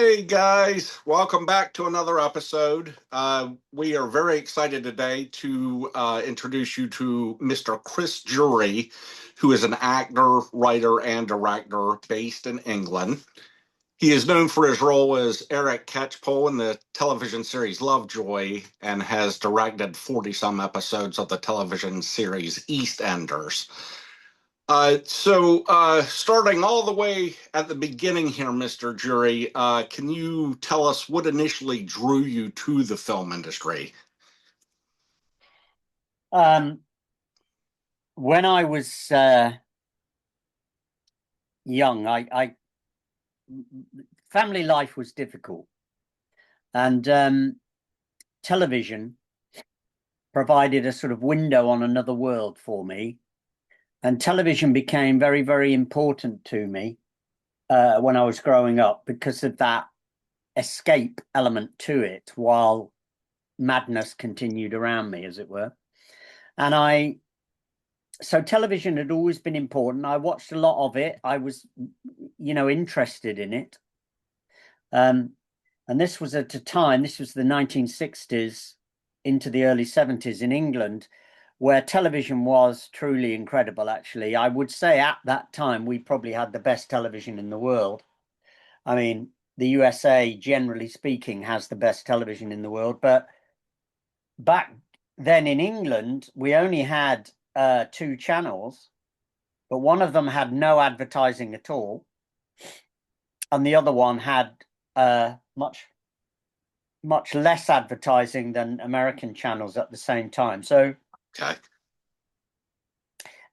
Hey guys, welcome back to another episode. We are very excited today to introduce you to Mr. Chris Jury, who is an actor, writer, and director based in England. He is known for his role as Eric Catchpole in the television series Lovejoy and has directed 40-some episodes of the television series EastEnders. Starting all the way at the beginning here, Mr. Jury, can you tell us what initially drew you to the film industry? When I was young, family life was difficult, and television provided a sort of window on another world for me. And television became very, very important to me when I was growing up because of that escape element to it, while madness continued around me, as it were. And so television had always been important. I watched a lot of it. I was, interested in it. And this was at a time, this was the 1960s into the early 70s in England, where television was truly incredible, actually. I would say at that time, we probably had the best television in the world. I mean, the USA, generally speaking, has the best television in the world. But back then in England, we only had two channels, but one of them had no advertising at all, and the other one had much less advertising than American channels at the same time. So, Okay.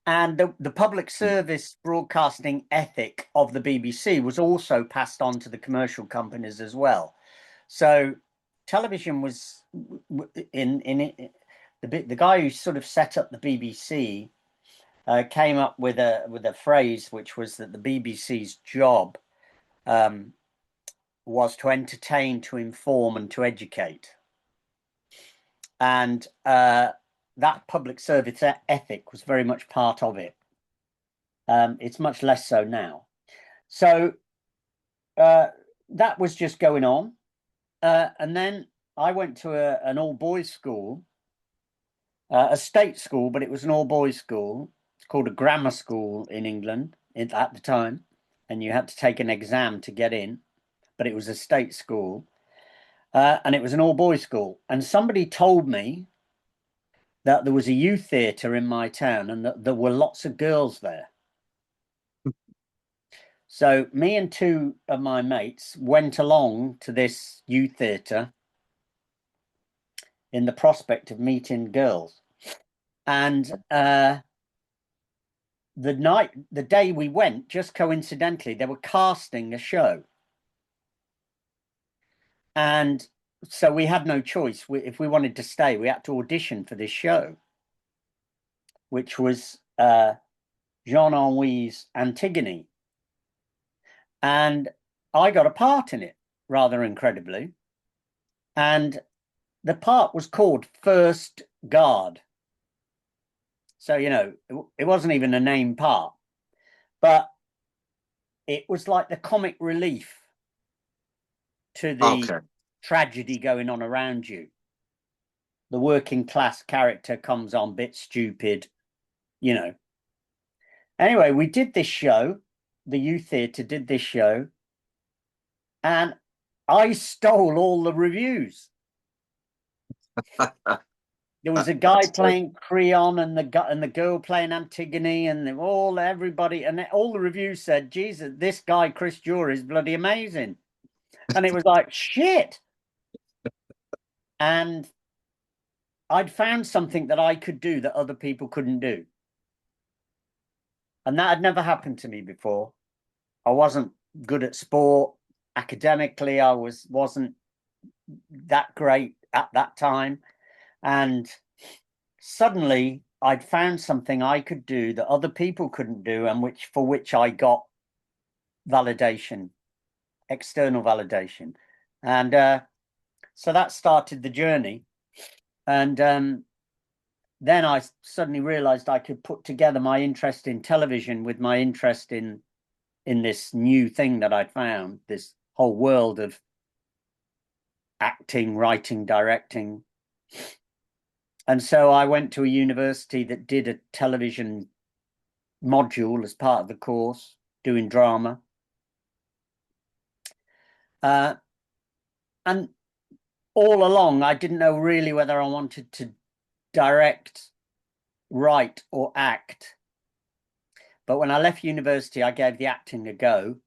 and the public service broadcasting ethic of the BBC was also passed on to the commercial companies as well. So television was the guy who sort of set up the BBC came up with a phrase, which was that the BBC's job was to entertain, to inform, and to educate. And that public service ethic was very much part of it. It's much less so now. So that was just going on. And then I went to an all-boys school, a state school, but it was an all-boys school. It's called a grammar school in England at the time, and you had to take an exam to get in, but it was a state school, and it was an all-boys school. And somebody told me that there was a youth theatre in my town and that there were lots of girls there. So me and two of my mates went along to this youth theatre in the prospect of meeting girls. And the day we went, just coincidentally, they were casting a show. And so we had no choice. If we wanted to stay, we had to audition for this show, which was Jean-Henri's Antigone. And I got a part in it, rather incredibly. And the part was called First Guard. So, it wasn't even a name part, but it was like the comic relief to the tragedy going on around you. The working class character comes on, bit stupid, Anyway, we did this show. The youth theatre did this show, and I stole all the reviews. There was a guy playing Creon and the girl playing Antigone, and everybody, and all the reviews said, Jesus, this guy Chris Jury is bloody amazing. And it was like, shit. And I'd found something that I could do that other people couldn't do. And that had never happened to me before. I wasn't good at sport. Academically, I wasn't that great at that time. And suddenly I'd found something I could do that other people couldn't do, and for which I got validation, external validation. And so that started the journey. And then I suddenly realized I could put together my interest in television with my interest in this new thing that I'd found, this whole world of acting, writing, directing. And so I went to a university that did a television module as part of the course, doing drama. And all along, I didn't know really whether I wanted to direct, write, or act. But when I left university, I gave the acting a go.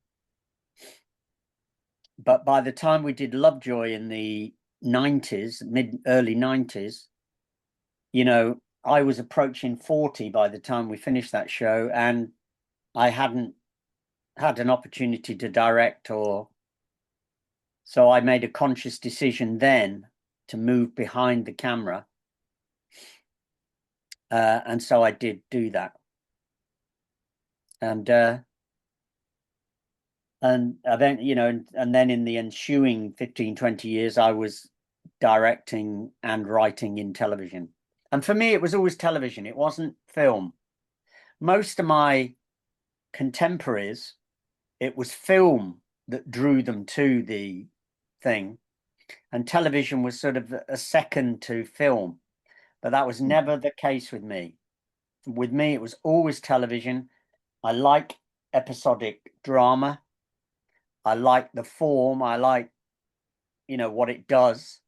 But by the time we did Lovejoy in the 90s, early 90s, you know, I was approaching 40 by the time we finished that show, and I hadn't had an opportunity to direct, or so I made a conscious decision then to move behind the camera. And so I did do that. And then, you know, and then in the ensuing 15, 20 years, I was directing and writing in television. And for me, it was always television. It wasn't film. Most of my contemporaries, it was film that drew them to the thing. And television was sort of a second to film. But that was never the case with me. With me, it was always television. I like episodic drama. I like the form. I like, you know, what it does.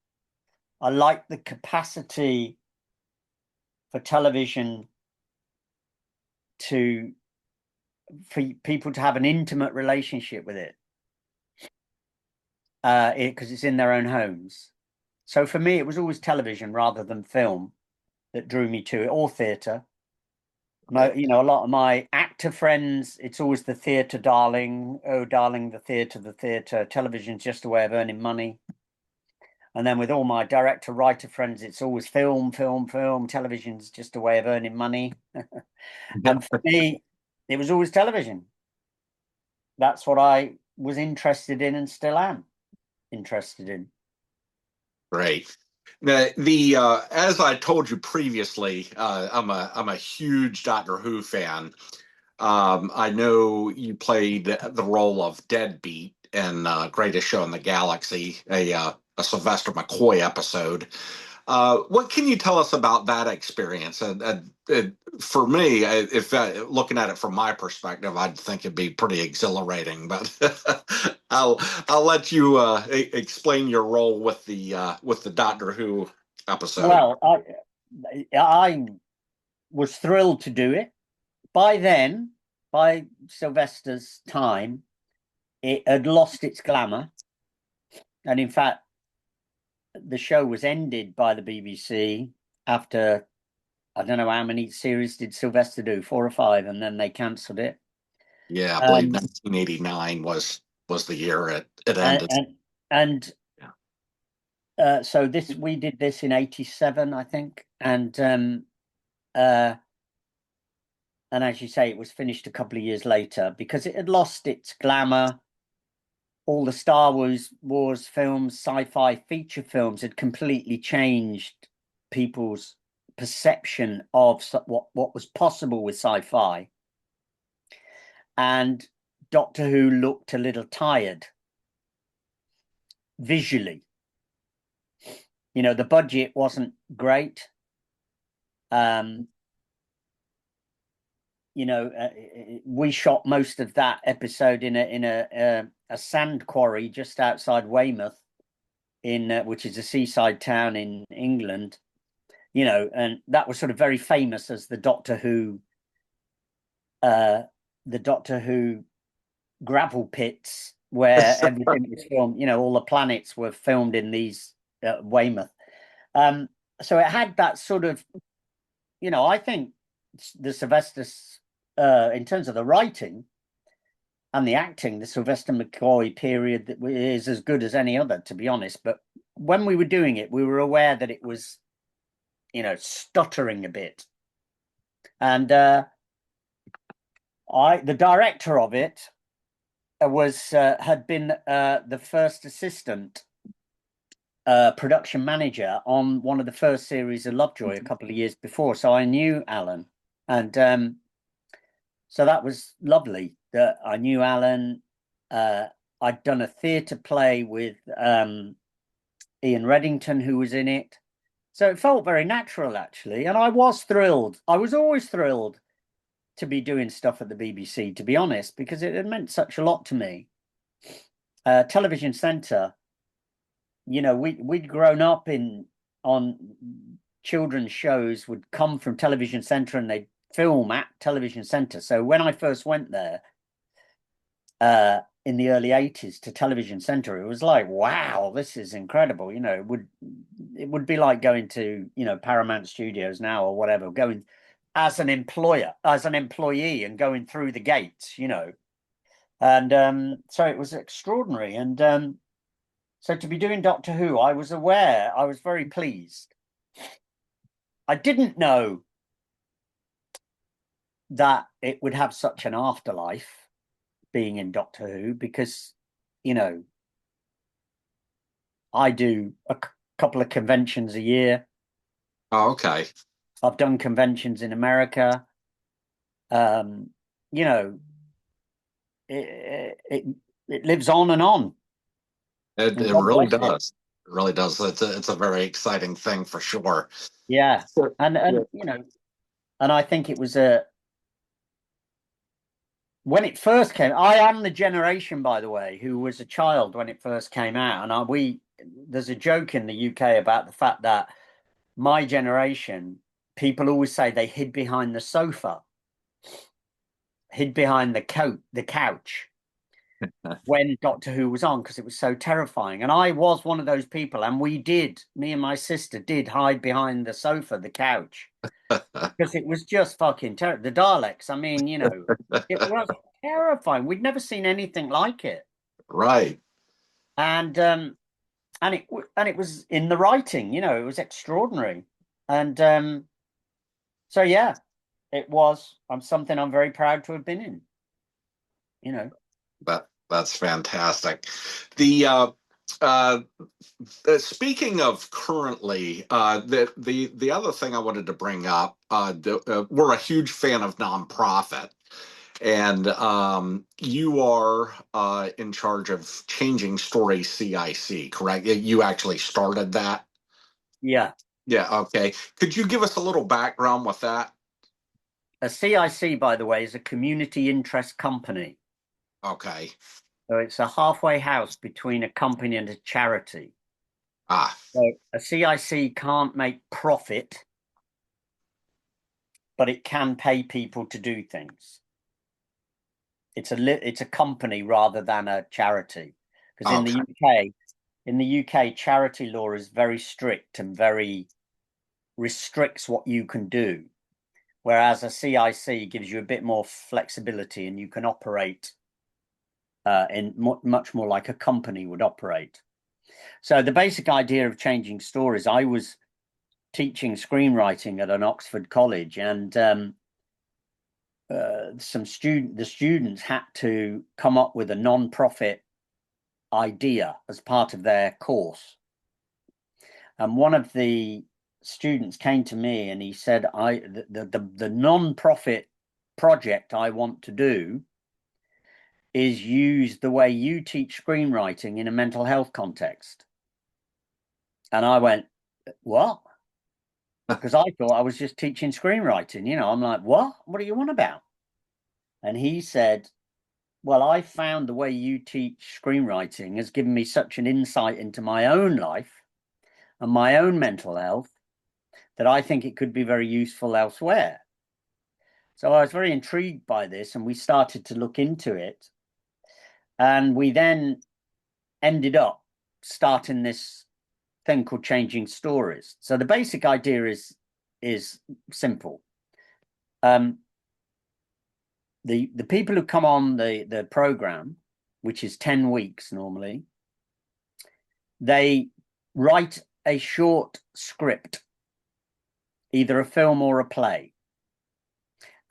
I like the capacity for television for people to have an intimate relationship with it, because it's in their own homes. So for me, it was always television rather than film that drew me to it, or theatre. You know, a lot of my actor friends, it's always the theatre, darling. Oh, darling, the theatre, the theatre. Television's just a way of earning money. And then with all my director, writer friends, it's always film, film, film. Television's just a way of earning money. And for me, it was always television. That's what I was interested in and still am interested in. Great. The as I told you previously, I'm a huge Doctor Who fan. I know you played the role of Deadbeat in Greatest Show in the Galaxy, a Sylvester McCoy episode. What can you tell us about that experience? For me, if looking at it from my perspective, I'd think it'd be pretty exhilarating. But I'll let you explain your role with the Doctor Who episode. Well, I was thrilled to do it. By then, by Sylvester's time, it had lost its glamour. And in fact, the show was ended by the BBC after, I don't know how many series did Sylvester do, 4 or 5, and then they cancelled it. Yeah, I believe 1989 was the year it ended. So we did this in 87, I think, and as you say, it was finished a couple of years later because it had lost its glamour. All the Star Wars films, sci-fi feature films had completely changed people's perception of what was possible with sci-fi. And Doctor Who looked a little tired visually. You know, the budget wasn't great. You know, we shot most of that episode in a sand quarry just outside Weymouth, which is a seaside town in England. You know, and that was sort of very famous as the Doctor Who gravel pits where everything was filmed. You know, all the planets were filmed in these Weymouth. So it had that sort of, you know, I think the Sylvester, in terms of the writing and the acting, the Sylvester McCoy period that is as good as any other, to be honest. But when we were doing it, we were aware that it was, you know, stuttering a bit. And the director of it had been the first assistant production manager on one of the first series of Lovejoy a couple of years before. So I knew Alan, and so that was lovely that I knew Alan. I'd done a theatre play with Ian Reddington, who was in it. So it felt very natural, actually. And I was thrilled. I was always thrilled to be doing stuff at the BBC, to be honest, because it had meant such a lot to me. Television Centre, you know, we'd grown up on children's shows would come from Television Centre and they'd film at Television Centre. So when I first went there in the early 80s to Television Centre, it was like, wow, this is incredible. You know, it would be like going to, you know, Paramount Studios now or whatever, going as an employee and going through the gates, you know. And so it was extraordinary. And so to be doing Doctor Who, I was very pleased. I didn't know that it would have such an afterlife being in Doctor Who because, you know, I do a couple of conventions a year. Oh, okay. I've done conventions in America. You know, it lives on and on. It And it God really bless it. does. It really does. It's a very exciting thing for sure. Yeah. Sure. Yeah. And you know, and I think it was when it first came. I am the generation, by the way, who was a child when it first came out. And there's a joke in the UK about the fact that my generation, people always say they hid behind the sofa, hid behind the couch when Doctor Who was on because it was so terrifying. And I was one of those people, and me and my sister did hide behind the sofa, the couch, because it was just fucking terrible. The Daleks, I mean, you know, it was terrifying. We'd never seen anything like it. Right. And it was in the writing, you know, it was extraordinary. And so yeah, it was something I'm very proud to have been in, you know. That's fantastic. The speaking of currently, the other thing I wanted to bring up, we're a huge fan of nonprofit, and you are in charge of Changing Stories CIC, correct? You actually started that. Yeah. Yeah. Okay. Could you give us a little background with that? A CIC, by the way, is a community interest company. Okay. So it's a halfway house between a company and a charity. Ah. So a CIC can't make profit, but it can pay people to do things. It's a company rather than a charity. Because Okay. in the UK, charity law is very strict and very restricts what you can do. Whereas a CIC gives you a bit more flexibility and you can operate much more like a company would operate. So the basic idea of Changing Stories, I was teaching screenwriting at an Oxford college, and the students had to come up with a non-profit idea as part of their course. And one of the students came to me and he said, the non-profit project I want to do is use the way you teach screenwriting in a mental health context. And I went, what? Because I thought I was just teaching screenwriting. You know, I'm like, what? What are you on about? And he said, well, I found the way you teach screenwriting has given me such an insight into my own life and my own mental health that I think it could be very useful elsewhere. So I was very intrigued by this, and we started to look into it. And we then ended up starting this thing called Changing Stories. So the basic idea is simple. The people who come on the program, which is 10 weeks normally, they write a short script, either a film or a play.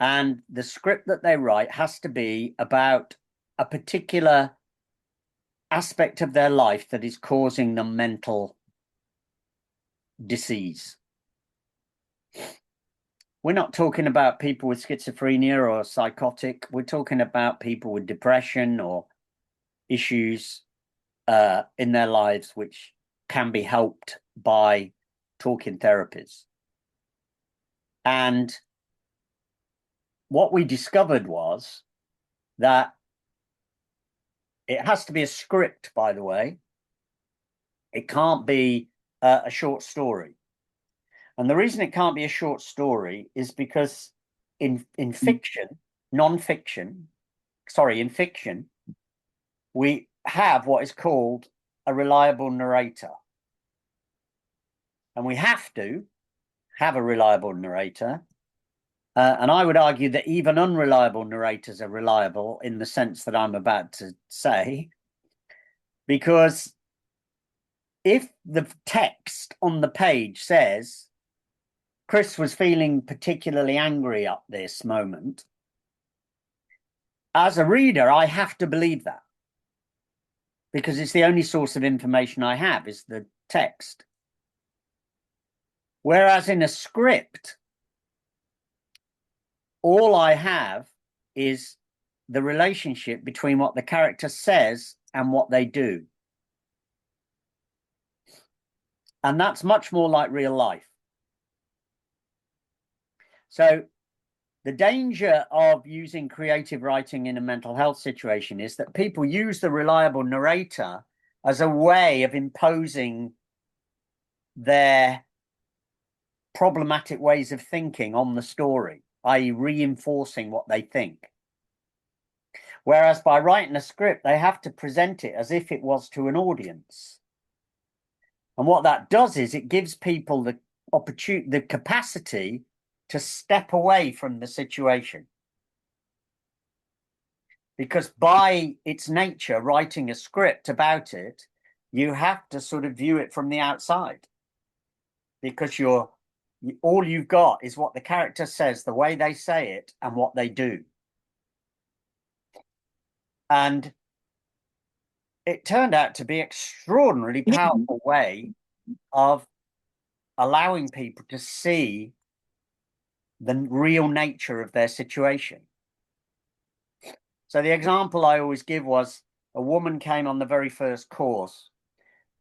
And the script that they write has to be about a particular aspect of their life that is causing them mental disease. We're not talking about people with schizophrenia or psychotic. We're talking about people with depression or issues in their lives which can be helped by talking therapies. And what we discovered was that it has to be a script, by the way. It can't be a short story. And the reason it can't be a short story is because in fiction, in fiction, we have what is called a reliable narrator. And we have to have a reliable narrator. And I would argue that even unreliable narrators are reliable in the sense that I'm about to say, because if the text on the page says Chris was feeling particularly angry at this moment, as a reader, I have to believe that, because it's the only source of information I have is the text. Whereas in a script, all I have is the relationship between what the character says and what they do. And that's much more like real life. So the danger of using creative writing in a mental health situation is that people use the reliable narrator as a way of imposing their problematic ways of thinking on the story, i.e. reinforcing what they think. Whereas by writing a script, they have to present it as if it was to an audience. And what that does is it gives people the opportunity, the capacity to step away from the situation. Because by its nature, writing a script about it, you have to sort of view it from the outside. Because all you've got is what the character says, the way they say it, and what they do. And it turned out to be an extraordinarily powerful way of allowing people to see the real nature of their situation. So the example I always give was a woman came on the very first course,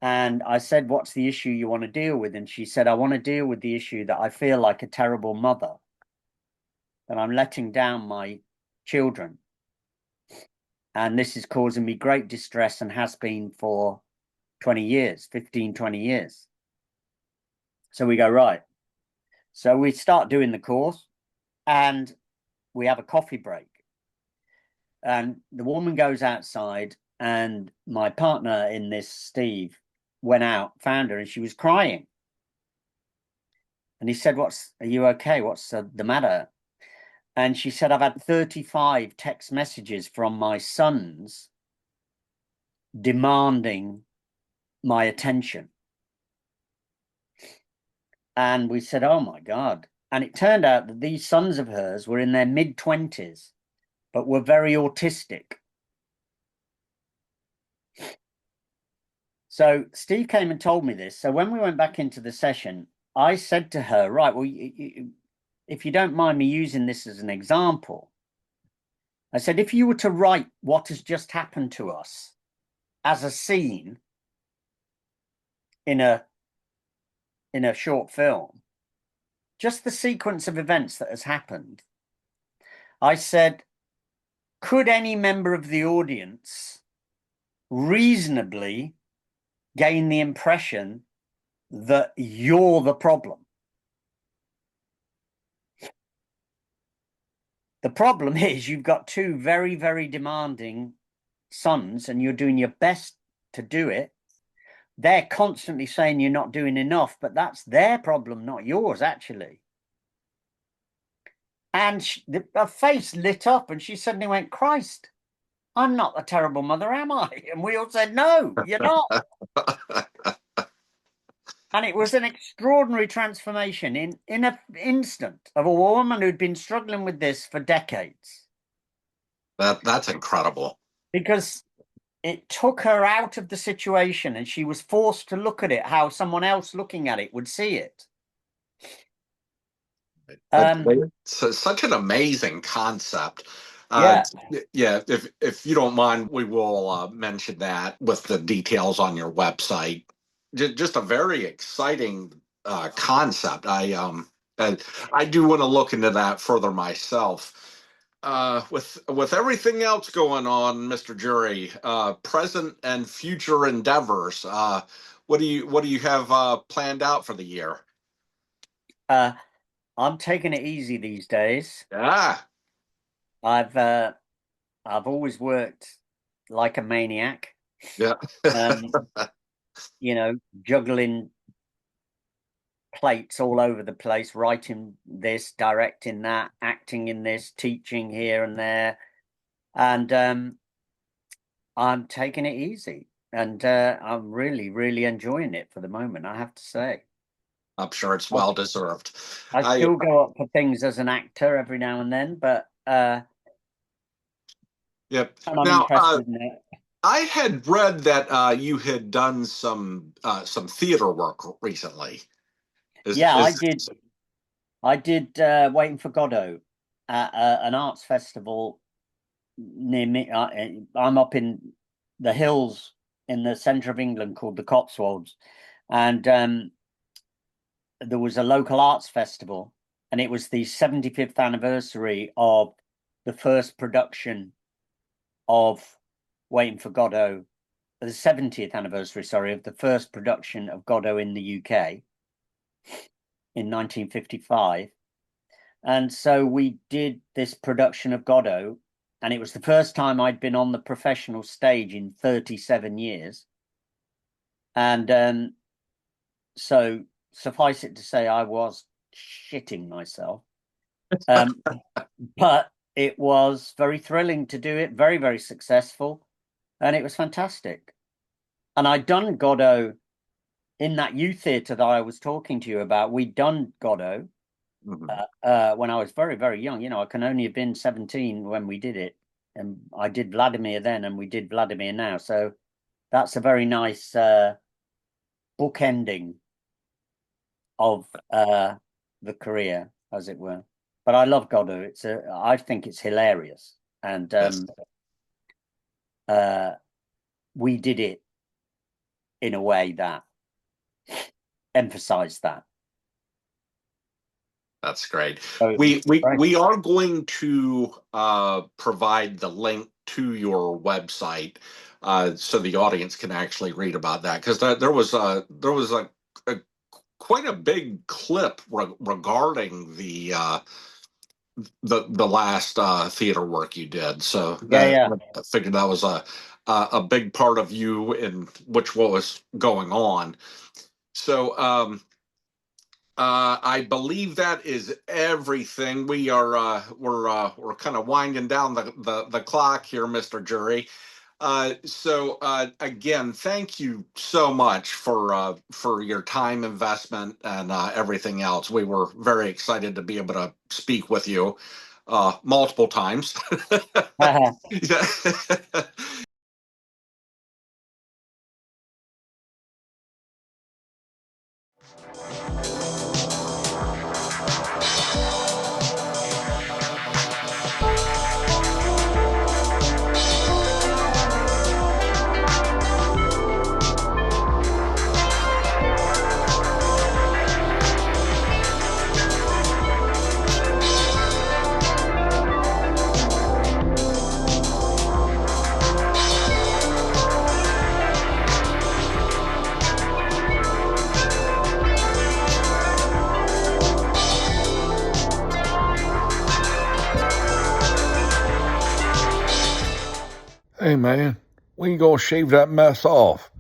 and I said, what's the issue you want to deal with? And she said, I want to deal with the issue that I feel like a terrible mother, that I'm letting down my children. And this is causing me great distress and has been for 20 years, 15, 20 years. So we go, right. So we start doing the course and we have a coffee break. And the woman goes outside, and my partner in this, Steve, went out, found her, and she was crying. And he said, are you okay? What's the matter? And she said, I've had 35 text messages from my sons demanding my attention. And we said, oh my God. And it turned out that these sons of hers were in their mid-20s, but were very autistic. So Steve came and told me this. So when we went back into the session, I said to her, right, well, if you don't mind me using this as an example, I said, if you were to write what has just happened to us as a scene in a short film, just the sequence of events that has happened, I said, could any member of the audience reasonably gain the impression that you're the problem? The problem is you've got two very, very demanding sons and you're doing your best to do it. They're constantly saying you're not doing enough, but that's their problem, not yours, actually. And her face lit up and she suddenly went, Christ, I'm not a terrible mother, am I? And we all said, no, you're not. And it was an extraordinary transformation in an instant of a woman who'd been struggling with this for decades. That's incredible. Because it took her out of the situation and she was forced to look at it how someone else looking at it would see it. It's such an amazing concept. Uh, Yeah. yeah, if you don't mind, we will mention that with the details on your website. Just a very exciting concept. And I do want to look into that further myself. With everything else going on, Mr. Jury, present and future endeavors, what do you have planned out for the year? Uh, I'm taking it easy these days. Yeah, I've uh, I've always worked like a maniac. yeah, Um, juggling plates all over the place, writing this, directing that, acting in this, teaching here and there. And I'm taking it easy. And I'm really, really enjoying it for the moment, I have to say. I'm sure it's I, well deserved. I I still go up for things as an actor every now and then, but Yep. and I'm Now, interested in it. I had read that you had done some theater work recently. Yeah, I Is did. I did Waiting for Godot at an arts festival near me. I'm up in the hills in the centre of England called the Cotswolds, and there was a local arts festival, and it was the 75th anniversary of the first production of Waiting for Godot, the 70th anniversary, sorry, of the first production of Godot in the UK in 1955. And so we did this production of Godot, and it was the first time I'd been on the professional stage in 37 years. And so suffice it to say, I was shitting myself. Um, but it was very thrilling to do it, very, very successful, and it was fantastic. And I'd done Godot in that youth theatre that I was talking to you about. We'd done Godot Mhm. when I was very, very young. I can only have been 17 when we did it. And I did Vladimir then, and we did Vladimir now. So that's a very nice book ending of the career, as it were. But I love Godot. I think it's hilarious. And Yes, uh, we did it in a way that emphasized that. that's great. So it was great. We are going to provide the link to your website so the audience can actually read about that because there was a quite a big clip regarding the last theater work you did. So Yeah, yeah. I figured that was a big part of you in which what was going on. So I believe that is everything. We're kind of winding down the clock here, Mister Jury. So again, thank you so much for your time investment and everything else. We were very excited to be able to speak with you multiple times. Yeah. Hey man, when you gonna shave that mess off?